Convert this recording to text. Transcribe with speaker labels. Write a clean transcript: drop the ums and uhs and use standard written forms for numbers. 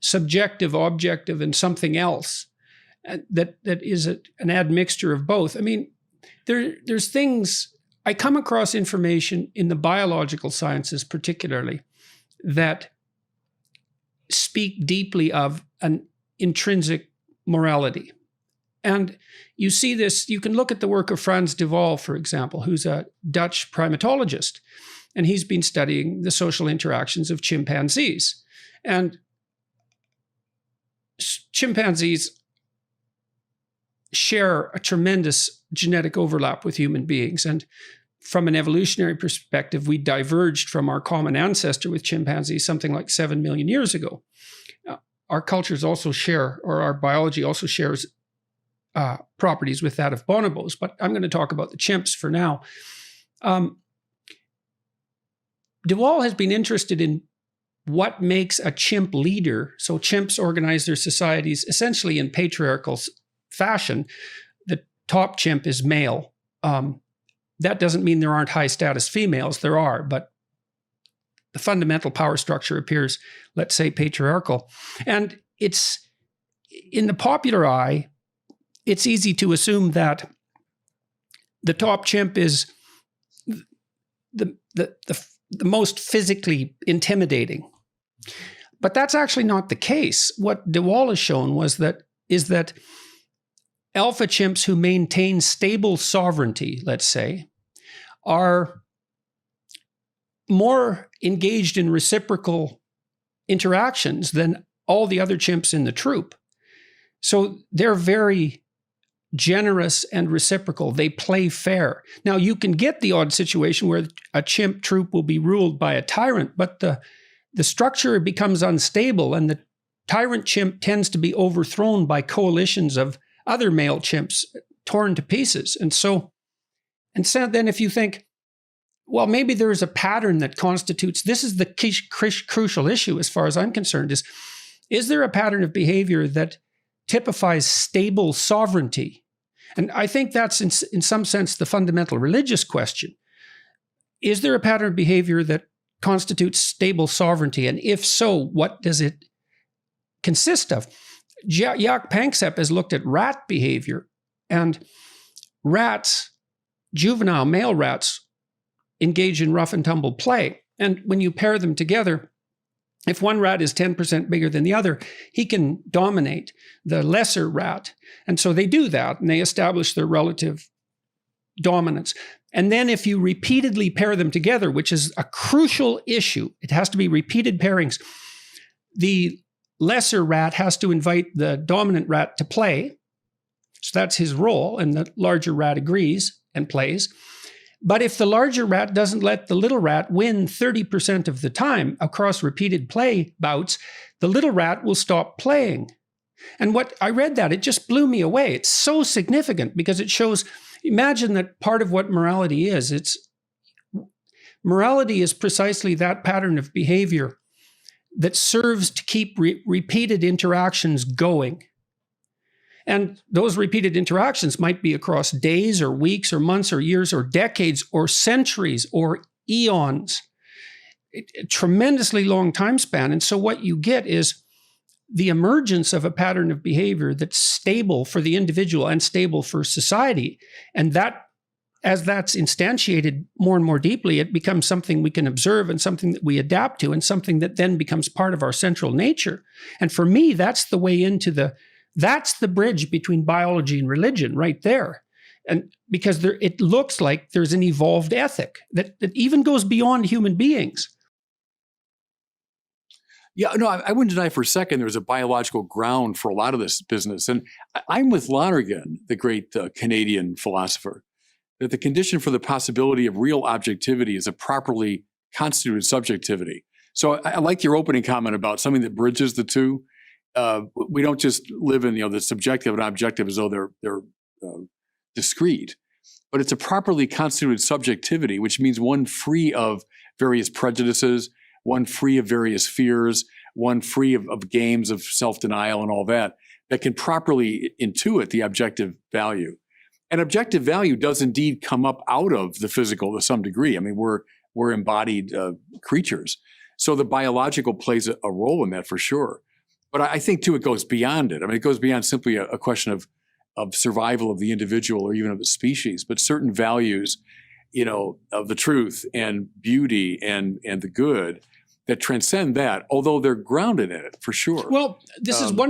Speaker 1: subjective, objective, and something else that is an admixture of both. I mean, there's things, I come across information in the biological sciences particularly that speak deeply of an intrinsic morality. And you see this, you can look at the work of Frans de Waal, for example, who's a Dutch primatologist, and he's been studying the social interactions of chimpanzees. And chimpanzees share a tremendous genetic overlap with human beings. And from an evolutionary perspective, we diverged from our common ancestor with chimpanzees something like 7 million years ago. Our cultures also share, or our biology also shares properties with that of bonobos, but I'm going to talk about the chimps for now. De Waal has been interested in what makes a chimp leader. So chimps organize their societies essentially in patriarchal fashion. The top chimp is male. That doesn't mean there aren't high status females. There are, but the fundamental power structure appears, let's say, patriarchal. And it's, in the popular eye, it's easy to assume that the top chimp is the most physically intimidating. But that's actually not the case. What de Waal has shown is that alpha chimps who maintain stable sovereignty, let's say, are more engaged in reciprocal interactions than all the other chimps in the troop. So they're very generous and reciprocal. They play fair. Now, you can get the odd situation where a chimp troop will be ruled by a tyrant, but the structure becomes unstable, and the tyrant chimp tends to be overthrown by coalitions of other male chimps torn to pieces. And so then if you think, well, maybe there is a pattern that constitutes, this is the crucial issue as far as I'm concerned, is there a pattern of behavior that typifies stable sovereignty? And I think that's in some sense the fundamental religious question. Is there a pattern of behavior that constitutes stable sovereignty? And if so, what does it consist of? Jaak Panksepp has looked at rat behavior, and rats, juvenile male rats, engage in rough and tumble play. And when you pair them together, if one rat is 10% bigger than the other, he can dominate the lesser rat. And so they do that, and they establish their relative dominance. And then if you repeatedly pair them together, which is a crucial issue, it has to be repeated pairings, the lesser rat has to invite the dominant rat to play. So that's his role, and the larger rat agrees and plays. But if the larger rat doesn't let the little rat win 30% of the time across repeated play bouts, the little rat will stop playing. And what I read that, it just blew me away. It's so significant because it shows, imagine that part of what morality is. Morality is precisely that pattern of behavior that serves to keep repeated interactions going. And those repeated interactions might be across days or weeks or months or years or decades or centuries or eons. A tremendously long time span. And so what you get is the emergence of a pattern of behavior that's stable for the individual and stable for society. And that, as that's instantiated more and more deeply, it becomes something we can observe and something that we adapt to and something that then becomes part of our central nature. And for me, that's the way into that's the bridge between biology and religion right there. And because it looks like there's an evolved ethic that even goes beyond human beings.
Speaker 2: Yeah, no, I wouldn't deny for a second there's a biological ground for a lot of this business. And I'm with Lonergan, the great Canadian philosopher, that the condition for the possibility of real objectivity is a properly constituted subjectivity. So I like your opening comment about something that bridges the two. We don't just live in the subjective and objective as though they're discrete, but it's a properly constituted subjectivity, which means one free of various prejudices, one free of various fears, one free of games of self-denial and all that can properly intuit the objective value. And objective value does indeed come up out of the physical to some degree. I mean, we're embodied creatures. So the biological plays a role in that for sure. But I think, too, it goes beyond it. I mean, it goes beyond simply a question of survival of the individual or even of the species, but certain values, of the truth and beauty and the good that transcend that, although they're grounded in it, for sure.
Speaker 1: Well, this is one